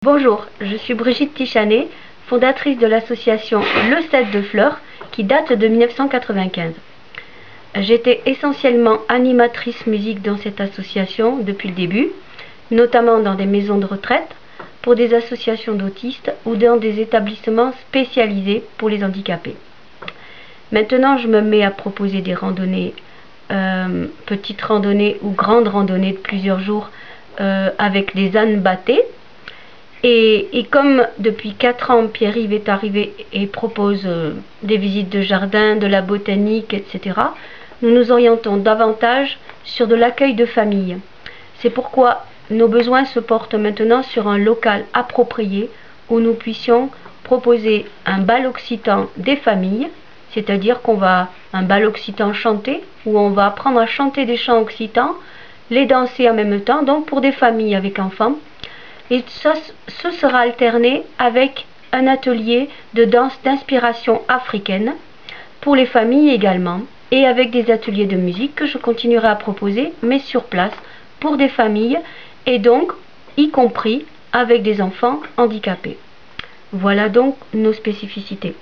Bonjour, je suis Brigitte Tichanet, fondatrice de l'association Le 7 de Fleurs qui date de 1995. J'étais essentiellement animatrice musique dans cette association depuis le début, notamment dans des maisons de retraite, pour des associations d'autistes ou dans des établissements spécialisés pour les handicapés. Maintenant, je me mets à proposer des randonnées, petites randonnées ou grandes randonnées de plusieurs jours avec des ânes bâtés. Et comme depuis 4 ans, Pierre-Yves est arrivé et propose des visites de jardin, de la botanique, etc., nous nous orientons davantage sur de l'accueil de famille. C'est pourquoi nos besoins se portent maintenant sur un local approprié où nous puissions proposer un bal occitan des familles, c'est-à-dire qu'on va un bal occitan chanté, où on va apprendre à chanter des chants occitans, les danser en même temps, donc pour des familles avec enfants. Et ce sera alterné avec un atelier de danse d'inspiration africaine pour les familles également, et avec des ateliers de musique que je continuerai à proposer, mais sur place, pour des familles, et donc y compris avec des enfants handicapés. Voilà donc nos spécificités.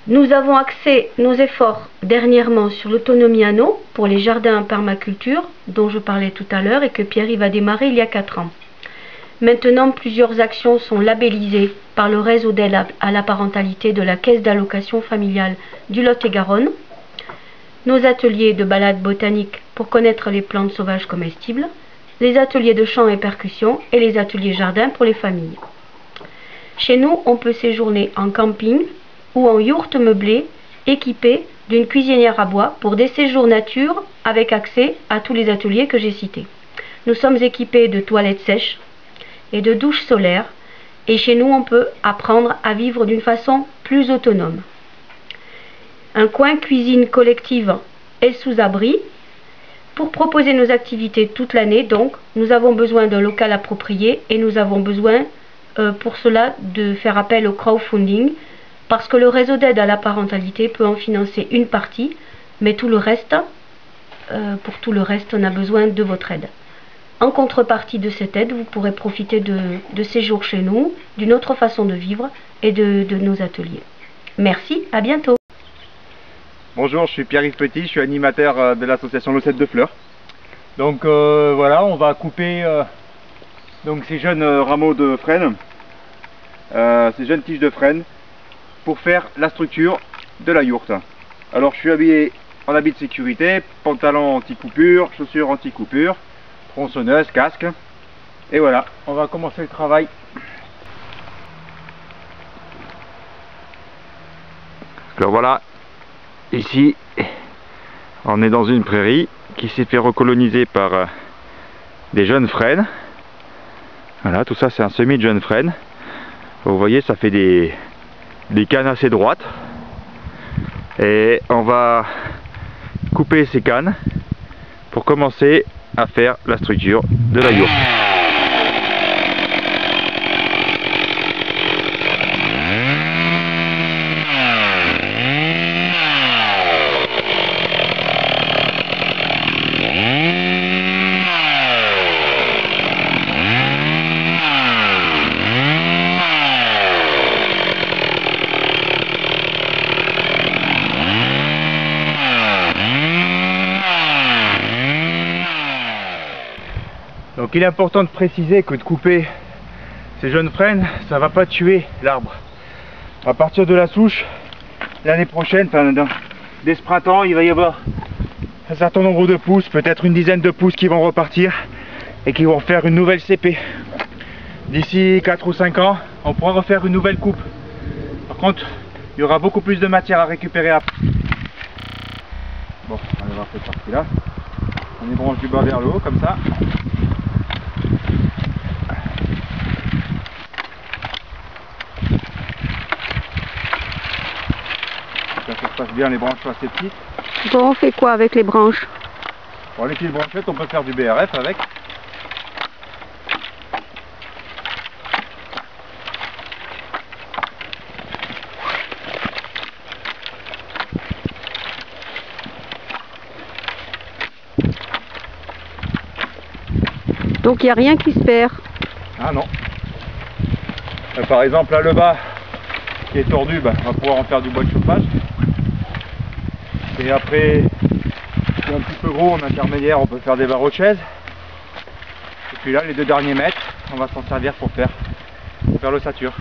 Nous avons axé nos efforts dernièrement sur l'autonomie en eau pour les jardins en permaculture dont je parlais tout à l'heure et que Pierre-Yves a démarré il y a 4 ans. Maintenant, plusieurs actions sont labellisées par le réseau d'aide à la parentalité de la Caisse d'allocation familiale du Lot-et-Garonne, nos ateliers de balade botanique pour connaître les plantes sauvages comestibles, les ateliers de chant et percussion et les ateliers jardin pour les familles. Chez nous, on peut séjourner en camping ou en yourte meublée équipée d'une cuisinière à bois pour des séjours nature avec accès à tous les ateliers que j'ai cités. Nous sommes équipés de toilettes sèches et de douches solaires et chez nous on peut apprendre à vivre d'une façon plus autonome. Un coin cuisine collective est sous abri. Pour proposer nos activités toute l'année, donc, nous avons besoin d'un local approprié et nous avons besoin pour cela de faire appel au crowdfunding parce que le réseau d'aide à la parentalité peut en financer une partie, mais tout le reste, pour tout le reste, on a besoin de votre aide. En contrepartie de cette aide, vous pourrez profiter de séjours chez nous, d'une autre façon de vivre et de nos ateliers. Merci, à bientôt. Bonjour, je suis Pierre-Yves Petit, je suis animateur de l'association Le 7 de Fleurs. Donc voilà, on va couper donc ces jeunes rameaux de frêne, ces jeunes tiges de frêne, pour faire la structure de la yourte. Alors je suis habillé en habit de sécurité, pantalon anti-coupure, chaussures anti-coupure, tronçonneuse, casque, et voilà, on va commencer le travail. Alors voilà, ici on est dans une prairie qui s'est fait recoloniser par des jeunes frênes. Voilà, tout ça c'est un semis de jeunes frênes. Vous voyez, ça fait des cannes assez droites et on va couper ces cannes pour commencer à faire la structure de la yourte. Donc il est important de préciser que de couper ces jeunes frênes, ça ne va pas tuer l'arbre. À partir de la souche, l'année prochaine, dès ce printemps, il va y avoir un certain nombre de pousses, peut-être une dizaine de pousses qui vont repartir et qui vont faire une nouvelle CP. D'ici 4 ou 5 ans, on pourra refaire une nouvelle coupe. Par contre, il y aura beaucoup plus de matière à récupérer après. Bon, on va voir cette partie-là. On ébranche du bas vers le haut, comme ça. Ça se passe bien, les branches sont assez petites. Bon, on fait quoi avec les branches? Bon, les petites branchettes, on peut faire du BRF avec. Donc il n'y a rien qui se perd. Ah non. Par exemple là le bas qui est tordu, on va pouvoir en faire du bois de chauffage. Et après, c'est un petit peu gros en intermédiaire, on peut faire des barreaux de chaise. Et puis là les 2 derniers mètres, on va s'en servir pour faire l'ossature.